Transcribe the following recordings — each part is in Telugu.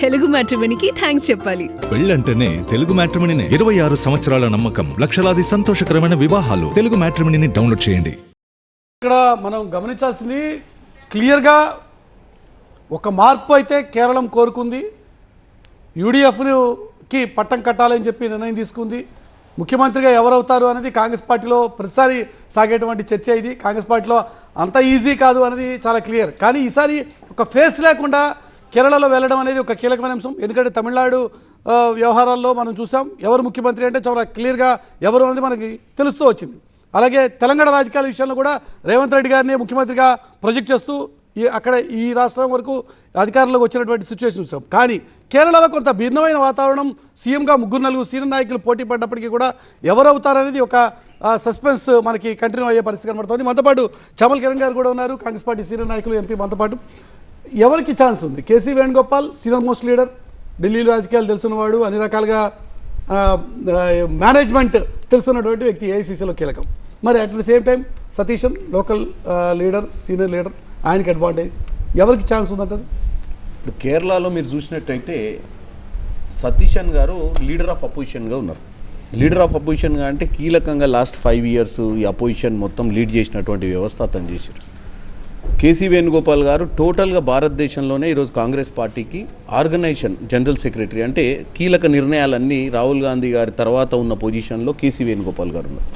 తెలుగు మ్యాట్రిమోనీకి థ్యాంక్స్ చెప్పాలి. పెళ్ళంటేనే తెలుగు మ్యాట్రిమోనీనే. 26 సంవత్సరాల నమ్మకం, లక్షలాది సంతోషకరమైన వివాహాలు. తెలుగు మ్యాట్రిమోనీని డౌన్లోడ్ చేయండి. ఇక్కడ మనం గమనించాల్సింది క్లియర్గా ఒక మార్పు అయితే కేరళం కోరుకుంది. యూడిఎఫ్కి పట్టం కట్టాలని చెప్పి నిర్ణయం తీసుకుంది. ముఖ్యమంత్రిగా ఎవరవుతారు అనేది కాంగ్రెస్ పార్టీలో ప్రతిసారి సాగేటువంటి చర్చ. ఇది కాంగ్రెస్ పార్టీలో అంత ఈజీ కాదు అనేది చాలా క్లియర్. కానీ ఈసారి ఒక ఫేస్ లేకుండా కేరళలో వెళ్ళడం అనేది ఒక కీలకమైన అంశం. ఎందుకంటే తమిళనాడు వ్యవహారాల్లో మనం చూసాం ఎవరు ముఖ్యమంత్రి అంటే చాలా క్లియర్గా ఎవరు అనేది మనకి తెలుస్తూ వచ్చింది. అలాగే తెలంగాణ రాజకీయాల విషయంలో కూడా రేవంత్ రెడ్డి గారిని ముఖ్యమంత్రిగా ప్రొజెక్ట్ చేస్తూ అక్కడ ఈ రాష్ట్రం వరకు అధికారంలోకి వచ్చినటువంటి సిచ్యువేషన్ చూసాం. కానీ కేరళలో కొంత భిన్నమైన వాతావరణం. సీఎంగా 3-4 సీనియర్ నాయకులు పోటీ పడ్డప్పటికీ కూడా ఎవరవుతారనేది ఒక సస్పెన్స్ మనకి కంటిన్యూ అయ్యే పరిస్థితి కనబడుతుంది. మనతో పాటు చామల్ కిరణ్ గారు కూడా ఉన్నారు, కాంగ్రెస్ పార్టీ సీనియర్ నాయకులు, ఎంపీ. మనతో పాటు ఎవరికి ఛాన్స్ ఉంది? KC Venugopal senior most leader, ఢిల్లీలో రాజకీయాలు తెలుసున్నవాడు, అన్ని రకాలుగా మేనేజ్మెంట్ తెలుసున్నటువంటి వ్యక్తి, ఏఐసీసీలో కీలకం. మరి at the same time Satheesan local leader, senior leader, ఆయనకి అడ్వాంటేజ్. ఎవరికి ఛాన్స్ ఉందంటారు? ఇప్పుడు కేరళలో మీరు చూసినట్టయితే సతీశన్ గారు లీడర్ ఆఫ్ అపోజిషన్గా ఉన్నారు. లీడర్ ఆఫ్ అపోజిషన్గా అంటే కీలకంగా లాస్ట్ 5 years ఈ అపోజిషన్ మొత్తం లీడ్ చేసినటువంటి వ్యవస్థ అతను చేశారు. కేసీ వేణుగోపాల్ గారు టోటల్గా భారతదేశంలోనే ఈరోజు కాంగ్రెస్ పార్టీకి ఆర్గనైజేషన్ జనరల్ సెక్రటరీ, అంటే కీలక నిర్ణయాలన్నీ రాహుల్ గాంధీ గారి తర్వాత ఉన్న పొజిషన్లో కేసీ వేణుగోపాల్ గారు ఉన్నారు.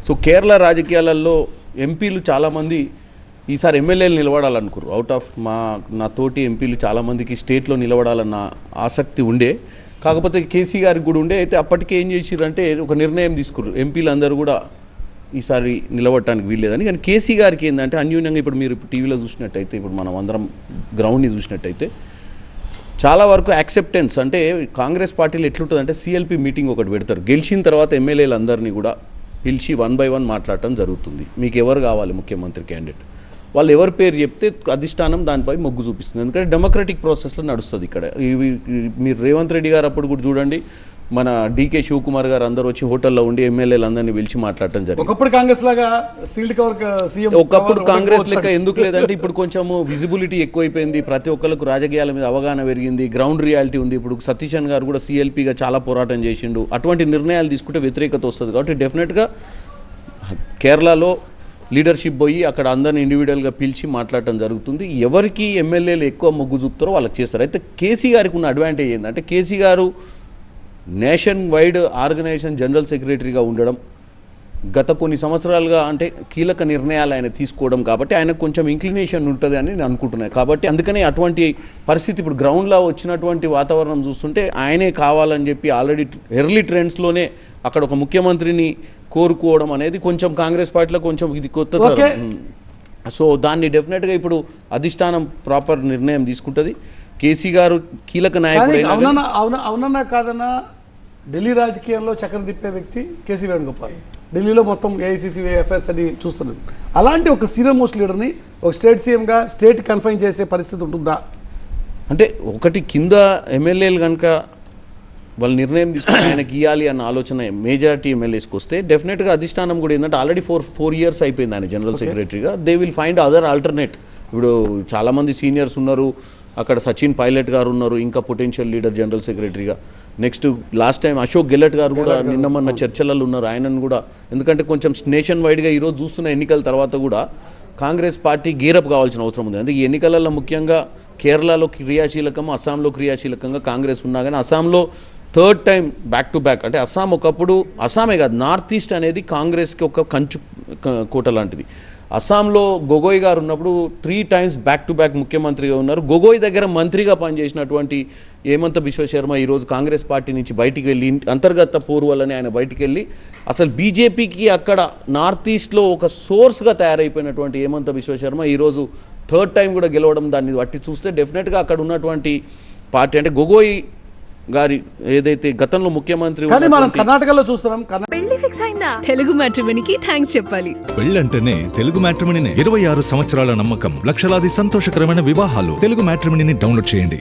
సో కేరళ రాజకీయాలలో ఎంపీలు చాలామంది ఈసారి ఎమ్మెల్యేలు నిలబడాలనుకోరు. అవుట్ ఆఫ్ నా తోటి ఎంపీలు చాలామందికి స్టేట్లో నిలబడాలన్న ఆసక్తి ఉండే, కాకపోతే కేసీ గారికి కూడా ఉండే. అయితే అప్పటికే ఏం చేసిరంటే ఒక నిర్ణయం తీసుకున్నారు, ఎంపీలు అందరూ కూడా ఈసారి నిలబడటానికి వీల్లేదని. కానీ కేసీ గారికి ఏంటంటే అన్యూన్యంగా ఇప్పుడు మీరు టీవీలో చూసినట్టయితే, ఇప్పుడు మనం అందరం గ్రౌండ్ని చూసినట్టయితే చాలా వరకు యాక్సెప్టెన్స్, అంటే కాంగ్రెస్ పార్టీలో ఎట్లుంటుందంటే సిఎల్పి మీటింగ్ ఒకటి పెడతారు. గెలిచిన తర్వాత ఎమ్మెల్యేలు అందరినీ కూడా పిలిచి 1 by 1 మాట్లాడటం జరుగుతుంది. మీకు ఎవరు కావాలి ముఖ్యమంత్రి క్యాండిడేట్, వాళ్ళు ఎవరి పేరు చెప్తే అధిష్టానం దానిపై మొగ్గు చూపిస్తుంది. ఎందుకంటే డెమోక్రటిక్ ప్రాసెస్లో నడుస్తుంది ఇక్కడ. మీరు రేవంత్ రెడ్డి గారు అప్పుడు కూడా చూడండి, మన డీకే శివకుమార్ గారు అందరూ వచ్చి హోటల్లో ఉండి ఎమ్మెల్యేలు అందరినీ పిలిచి మాట్లాడటం జరిగింది. ఒకప్పుడు కాంగ్రెస్ లాగా సీల్డ్ కవర్ సీఎం, ఒకప్పుడు కాంగ్రెస్ లెక్క ఎందుకు లేదంటే ఇప్పుడు కొంచెము విజిబిలిటీ ఎక్కువైపోయింది, ప్రతి ఒక్కరికి రాజకీయాల మీద అవగాహన పెరిగింది, గ్రౌండ్ రియాలిటీ ఉంది. ఇప్పుడు సతీశన్ గారు కూడా సిఎల్పిగా చాలా పోరాటం చేసిండు. అటువంటి నిర్ణయాలు తీసుకుంటే వ్యతిరేకత వస్తుంది. కాబట్టి డెఫినెట్గా కేరళలో లీడర్షిప్ పోయి అక్కడ అందరిని ఇండివిజువల్గా పిలిచి మాట్లాడటం జరుగుతుంది. ఎవరికి ఎమ్మెల్యేలు ఎక్కువ మొగ్గు చూపుతారో వాళ్ళకి చేస్తారు. అయితే కేసీ గారికి ఉన్న అడ్వాంటేజ్ ఏంటంటే కేసీ గారు నేషన్ వైడ్ ఆర్గనైజేషన్ జనరల్ సెక్రటరీగా ఉండడం, గత కొన్ని సంవత్సరాలుగా అంటే కీలక నిర్ణయాలు ఆయన తీసుకోవడం, కాబట్టి ఆయనకు కొంచెం ఇంక్లినేషన్ ఉంటుంది అని నేను అనుకుంటున్నాను. కాబట్టి అందుకనే అటువంటి పరిస్థితి ఇప్పుడు గ్రౌండ్లో వచ్చినటువంటి వాతావరణం చూస్తుంటే ఆయనే కావాలని చెప్పి ఆల్రెడీ ఎర్లీ ట్రెండ్స్లోనే అక్కడ ఒక ముఖ్యమంత్రిని కోరుకోవడం అనేది కొంచెం కాంగ్రెస్ పార్టీలో కొంచెం ఇది కొత్త. సో దాన్ని డెఫినెట్గా ఇప్పుడు అధిష్టానం ప్రాపర్ నిర్ణయం తీసుకుంటుంది. కేసీ గారు కీలక నాయకుడు. అవునన్నా కాదన్నా ఢిల్లీ రాజకీయాల్లో చక్రం తిప్పే వ్యక్తి కేసీ వేణుగోపాల్. ఢిల్లీలో మొత్తం ఏఐసీసీ అఫైర్స్ అని చూస్తున్నారు. అలాంటి ఒక సీనియర్ మోస్ట్ లీడర్ని ఒక స్టేట్ సీఎంగా స్టేట్ కన్ఫైన్ చేసే పరిస్థితి ఉంటుందా? అంటే ఒకటి కింద ఎమ్మెల్యేలు కనుక వాళ్ళు నిర్ణయం తీసుకుని ఆయనకి ఇవ్వాలి అన్న ఆలోచన మేజారిటీ ఎమ్మెల్యేస్కి వస్తే డెఫినెట్గా అధిష్టానం కూడా ఏంటంటే ఆల్రెడీ 4 years అయిపోయింది ఆయన జనరల్ సెక్రటరీగా. They will find other alternate. ఇప్పుడు చాలామంది సీనియర్స్ ఉన్నారు అక్కడ, సచిన్ పైలట్ గారు ఉన్నారు ఇంకా పొటెన్షియల్ లీడర్ జనరల్ సెక్రటరీగా. Next last time Ashok Gehlot గారు కూడా నిన్న మొన్న చర్చలలో ఉన్నారు. ఆయనను కూడా ఎందుకంటే కొంచెం నేషన్ వైడ్గా ఈరోజు చూస్తున్న ఎన్నికల తర్వాత కూడా కాంగ్రెస్ పార్టీ గేరప్ కావాల్సిన అవసరం ఉంది. అందుకే ఎన్నికలలో ముఖ్యంగా కేరళలో క్రియాశీలకం, అస్సాంలో క్రియాశీలకంగా కాంగ్రెస్ ఉన్నా కానీ అస్సాంలో 3rd time back to back, అంటే అస్సాం ఒకప్పుడు అస్సామే కాదు నార్త్ ఈస్ట్ అనేది కాంగ్రెస్కి ఒక కంచు కోట లాంటిది. అస్సాంలో గొగోయ్ గారు ఉన్నప్పుడు 3 times బ్యాక్ టు బ్యాక్ ముఖ్యమంత్రిగా ఉన్నారు. గొగోయ్ దగ్గర మంత్రిగా పనిచేసినటువంటి హేమంత బిశ్వ శర్మ ఈరోజు కాంగ్రెస్ పార్టీ నుంచి బయటికి వెళ్ళి అంతర్గత పోరు వల్లనే ఆయన బయటికి వెళ్ళి అసలు బీజేపీకి అక్కడ నార్త్ ఈస్ట్లో ఒక సోర్స్గా తయారైపోయినటువంటి హేమంత బిశ్వ శర్మ ఈరోజు 3rd time కూడా గెలవడం, దాన్ని బట్టి చూస్తే డెఫినెట్గా అక్కడ ఉన్నటువంటి పార్టీ అంటే గొగోయ్ గారి ఏదైతే గతంలో ముఖ్యమంత్రి, కానీ మనం కర్ణాటకలో చూస్తున్నాం. తెలుగు మ్యాట్రిమోనీకి థ్యాంక్స్ చెప్పాలి. పెళ్ళంటేనే తెలుగు మ్యాట్రిమోనీనే. 26 సంవత్సరాల నమ్మకం, లక్షలాది సంతోషకరమైన వివాహాలు. తెలుగు మ్యాట్రిమోనీని డౌన్లోడ్ చేయండి.